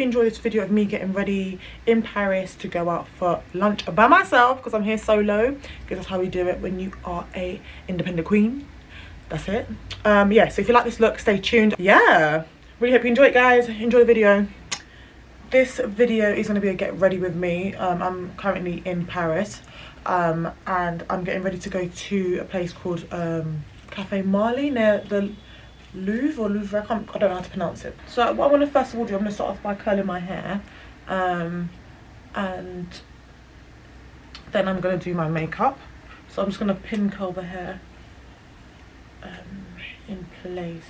you enjoy this video of me getting ready in Paris to go out for lunch by myself, because I'm here solo, because that's how we do it when you are a independent queen. That's it. Yeah, so if you like this look, stay tuned. Yeah, really hope you enjoy it, guys. Enjoy the video. This video is going to be a get ready with me. I'm currently in Paris, and I'm getting ready to go to a place called Cafe Marley near the Louvre or Louvre, I don't know how to pronounce it. So what I want to first of all do, I'm going to start off by curling my hair, and then I'm going to do my makeup. So I'm just going to pin curl the hair in place.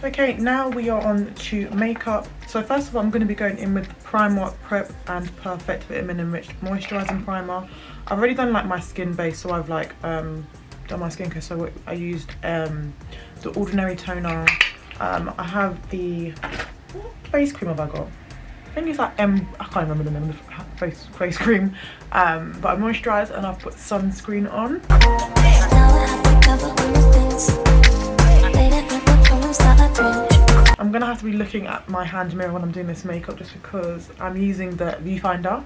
Okay, now we are on to makeup. So first of all, I'm going to be going in with Primark Prep and Perfect Vitamin Enriched Moisturising Primer. I've already done like my skin base, so I've like done my skincare. So I used the Ordinary toner. I have the, what face cream have I got? I think it's like I can't remember the name of the face cream. But I moisturised and I've put sunscreen on. I'm gonna have to be looking at my hand mirror when I'm doing this makeup, just because I'm using the viewfinder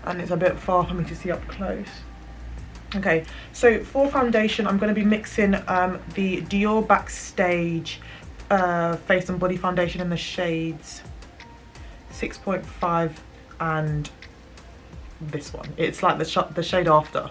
and it's a bit far for me to see up close. Okay, so for foundation, I'm gonna be mixing the Dior Backstage face and body foundation in the shades 6.5 and this one. It's like the shade after.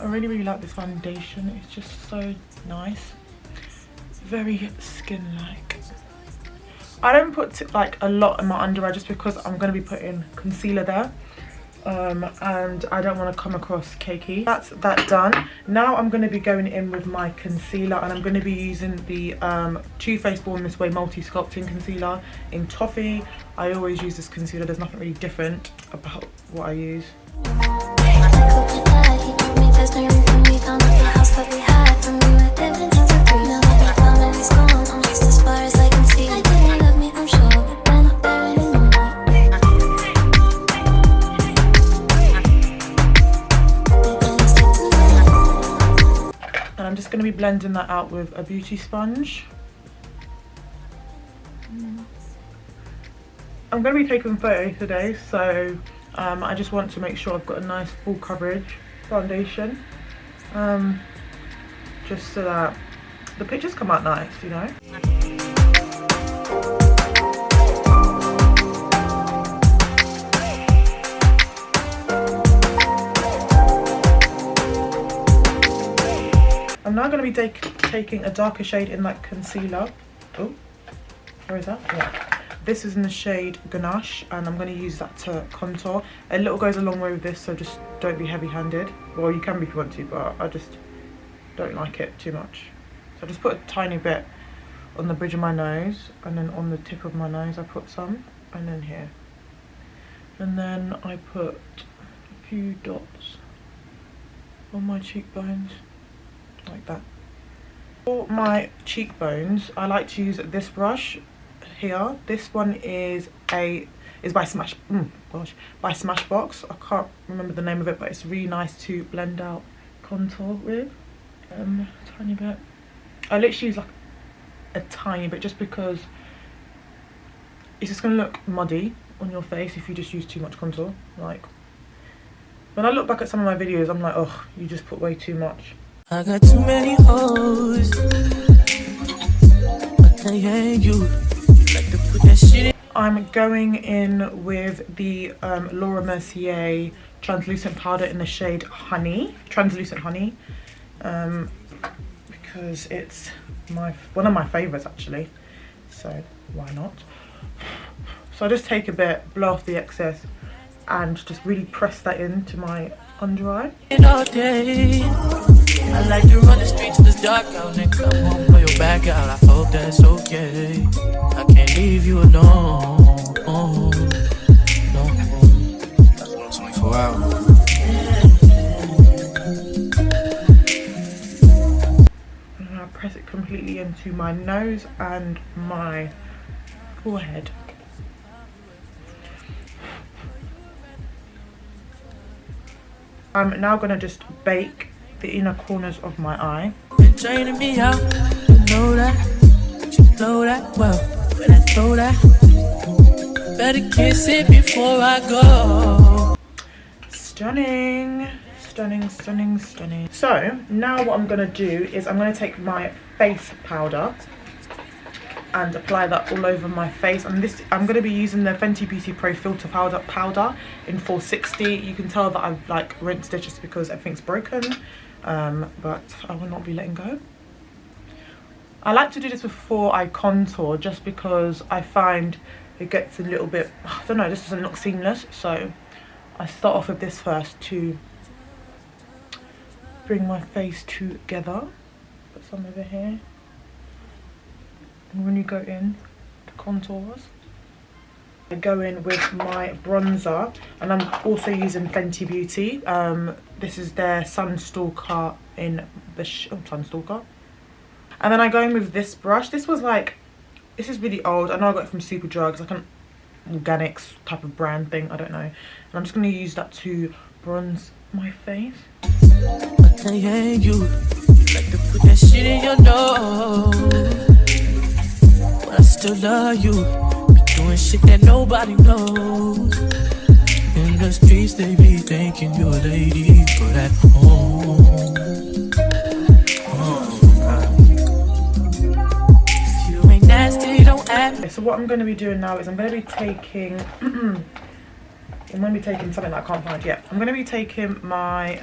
I really like this foundation. It's just so nice, very skin-like. I don't put like a lot in my under eye just because I'm going to be putting concealer there, and I don't want to come across cakey. That's that done. Now I'm going to be going in with my concealer, and I'm going to be using the Too Faced Born This Way Multi Sculpting Concealer in Toffee. I always use this concealer. There's nothing really different about what I use. And I'm just going to be blending that out with a beauty sponge. I'm going to be taking photos today, so I just want to make sure I've got a nice full coverage foundation, just so that the pictures come out nice, you know. I'm now going to be taking a darker shade in that concealer. Oh, where is that? Yeah. This is in the shade Ganache, and I'm going to use that to contour. A little goes a long way with this, so just don't be heavy-handed. Well, you can be if you want to, but I just don't like it too much. So I just put a tiny bit on the bridge of my nose, and then on the tip of my nose I put some, and then here. And then I put a few dots on my cheekbones, like that. For my cheekbones, I like to use this brush here. This one is a It's by by Smashbox. I can't remember the name of it, but it's really nice to blend out contour with. Tiny bit. I literally use like a tiny bit, just because it's just gonna look muddy on your face if you just use too much contour. Like, when I look back at some of my videos, I'm like, oh, you just put way too much. I got too many hoes. I'm going in with the Laura Mercier translucent powder in the shade Honey, translucent Honey, because it's one of my favorites actually, so why not. So I just take a bit, blow off the excess, and just really press that into my under eye. I like to run the streets, it's dark out, and come home, blow your back out. I hope that's okay. I can't leave you alone. No, 24 hours. And I press it completely into my nose and my forehead. I'm now going to just bake the inner corners of my eye. Been draining me out, you know that. You know that well. When I throw that, better kiss it before I go. Stunning, stunning, stunning, stunning. So now what I'm going to do is I'm going to take my face powder and apply that all over my face. And this, I'm going to be using the Fenty Beauty Pro Filter powder in 460. You can tell that I've like rinsed it just because everything's broken, but I will not be letting go. I like to do this before I contour, just because I find it gets a little bit, I don't know, it just doesn't look seamless. So I start off with this first to bring my face together. Put some over here. And when you go in the contours, I go in with my bronzer, and I'm also using Fenty Beauty. This is their Stalker in the Stalker. And then I go in with this brush. This was like, this is really old. I know I got it from Superdrug. It's like an organics type of brand thing. I don't know. And I'm just going to use that to bronze my face. You like to put that shit in your nose. But I still love you. Be doing shit that nobody knows. In the streets they be thinking you're a lady, but at home, if you ain't nasty, don't act. Okay, so what I'm going to be doing now is I'm going to be taking I'm going to be taking something that I can't find yet. I'm going to be taking my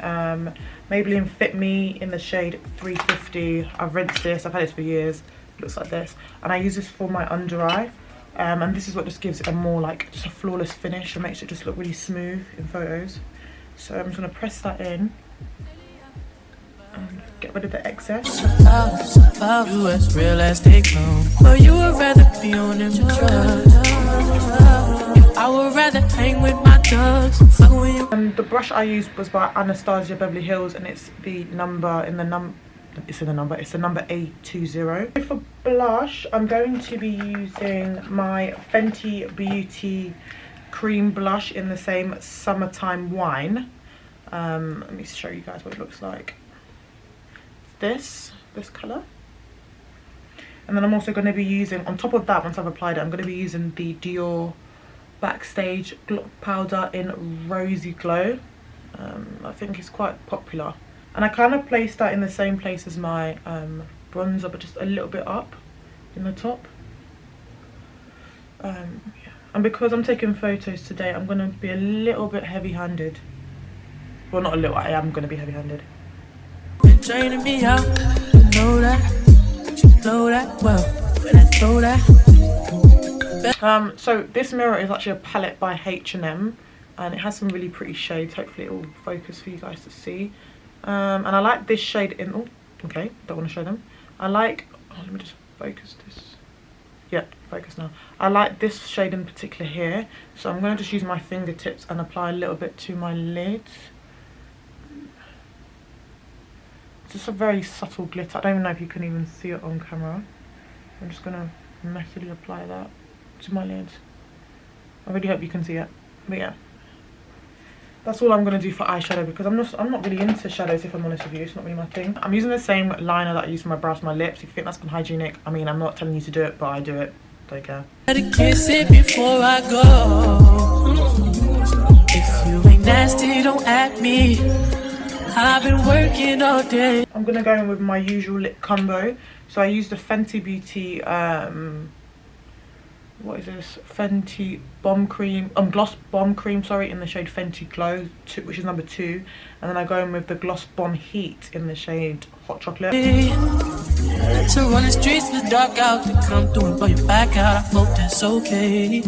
Maybelline Fit Me in the shade 350. I've rinsed this, I've had this for years. Looks like this, and I use this for my under eye, and this is what just gives it a more like just a flawless finish and makes it just look really smooth in photos. So I'm just going to press that in and get rid of the excess. You as real as they come, but you would rather be on them drugs. I would rather hang with my thugs. And the brush I used was by Anastasia Beverly Hills, and it's the number in the number. It's the number A20. For blush, I'm going to be using my Fenty Beauty cream blush in the same Summertime Wine. Let me show you guys what it looks like. This colour. And then I'm also going to be using, on top of that, once I've applied it, I'm going to be using the Dior Backstage powder in Rosy Glow. I think it's quite popular. And I kind of placed that in the same place as my bronzer, but just a little bit up in the top. Yeah. And because I'm taking photos today, I'm going to be a little bit heavy-handed. Well, not a little, I am going to be heavy-handed. Been draining me out, you know that. You know that well. When I throw that. So this mirror is actually a palette by H&M, and it has some really pretty shades. Hopefully it will focus for you guys to see. And I like this shade in, oh, okay, don't want to show them. I like, oh, let me just focus this. Yeah, focus now. I like this shade in particular here. So I'm going to just use my fingertips and apply a little bit to my lids. It's just a very subtle glitter. I don't even know if you can even see it on camera. I'm just going to messily apply that to my lids. I really hope you can see it. But yeah, that's all I'm going to do for eyeshadow, because I'm not really into shadows, if I'm honest with you. It's not really my thing. I'm using the same liner that I use for my brows, my lips. If you think that's unhygienic, I mean, I'm not telling you to do it, but I do it. Don't care. Kiss it before I go. If you ain't nasty, don't act me. I've been working all day. I'm going to go in with my usual lip combo. So I used the Fenty Beauty, what is this? Fenty Bomb Cream, Gloss Bomb Cream, sorry, in the shade Fenty Glow, which is number 2. And then I go in with the Gloss Bomb Heat in the shade Hot Chocolate. So run the streets in the dark out to come through and blow your back out. I hope that's okay.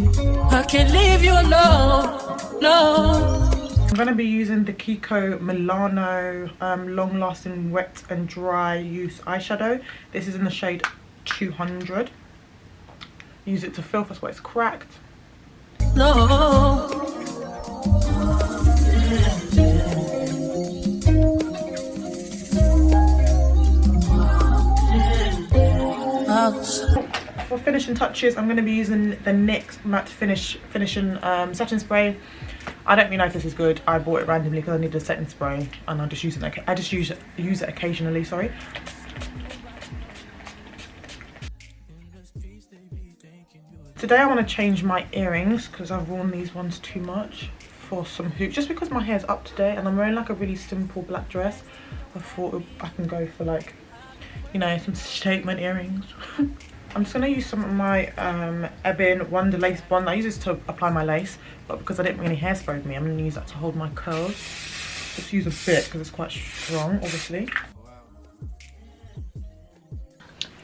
I can't leave you alone, no. I'm going to be using the Kiki Milano Long Lasting Wet and Dry Use Eyeshadow. This is in the shade 200. Use it to filth, that's why it's cracked. No. For finishing touches, I'm going to be using the NYX Matte Finishing Setting Spray. I don't really know if this is good. I bought it randomly because I needed a setting spray, and I just use it occasionally. Sorry. Today I want to change my earrings because I've worn these ones too much, for some hoops, just because my hair's up to date and I'm wearing like a really simple black dress. I thought I can go for, like, you know, some statement earrings. I'm just going to use some of my Ebin Wonder Lace Bond. I use this to apply my lace, but because I didn't bring any hairspray with me, I'm going to use that to hold my curls. Just use a bit because it's quite strong, obviously.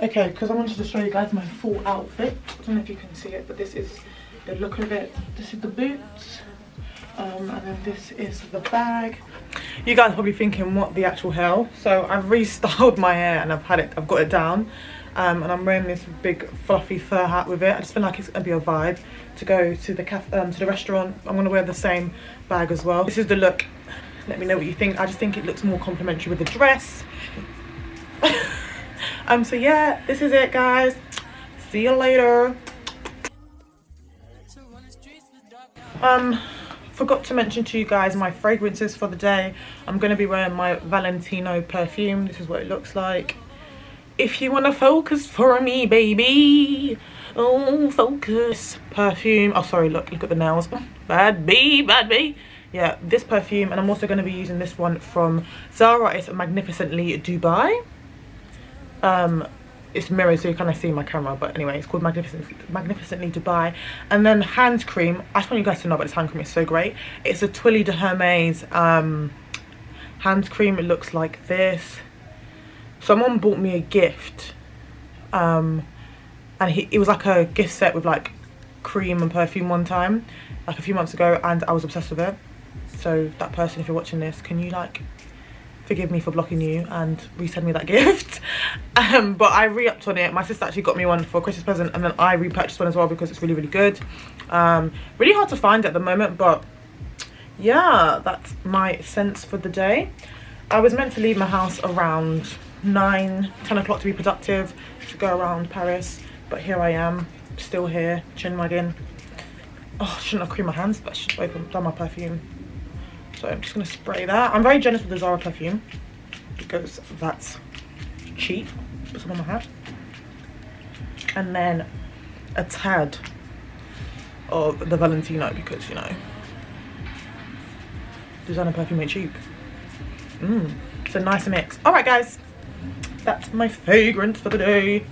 Okay, because I wanted to show you guys my full outfit. I don't know if you can see it, but this is the look of it. This is the boots, and then this is the bag. You guys are probably thinking, what the actual hell? So I've restyled my hair and I've got it down, and I'm wearing this big fluffy fur hat with it. I just feel like it's gonna be a vibe to go to the restaurant. I'm gonna wear the same bag as well. This is the look. Let me know what you think. I just think it looks more complimentary with the dress. So yeah, this is it, guys. See you later. Forgot to mention to you guys my fragrances for the day. I'm going to be wearing my Valentino perfume. This is what it looks like. If you want to focus for me, baby. Oh, focus. Perfume. Oh, sorry, look at the nails. Bad bee. Yeah, this perfume. And I'm also going to be using this one from Zara. It's Magnificently Dubai. It's mirrored so you kind of see my camera, but anyway, it's called Magnificently Dubai. And then hand cream. I just want you guys to know about this hand cream. It's so great. It's a Twilly de Hermes hand cream. It looks like this. Someone bought me a gift, and it was like a gift set with like cream and perfume one time, like a few months ago, and I was obsessed with it. So that person, if you're watching this, can you like forgive me for blocking you and resend me that gift? But I re-upped on it. My sister actually got me one for a Christmas present, and then I repurchased one as well because it's really, really good. Really hard to find at the moment, but yeah, that's my sense for the day. I was meant to leave my house around 9-10 o'clock to be productive, to go around Paris, but here I am, still here, chin wagging. Oh, I shouldn't have creamed my hands, but I should have done my perfume. So I'm just going to spray that. I'm very generous with the Zara perfume because that's cheap. Put some on my hat. And then a tad of the Valentino because, you know, designer perfume ain't cheap. It's a nice mix. Alright guys, that's my fragrance for the day.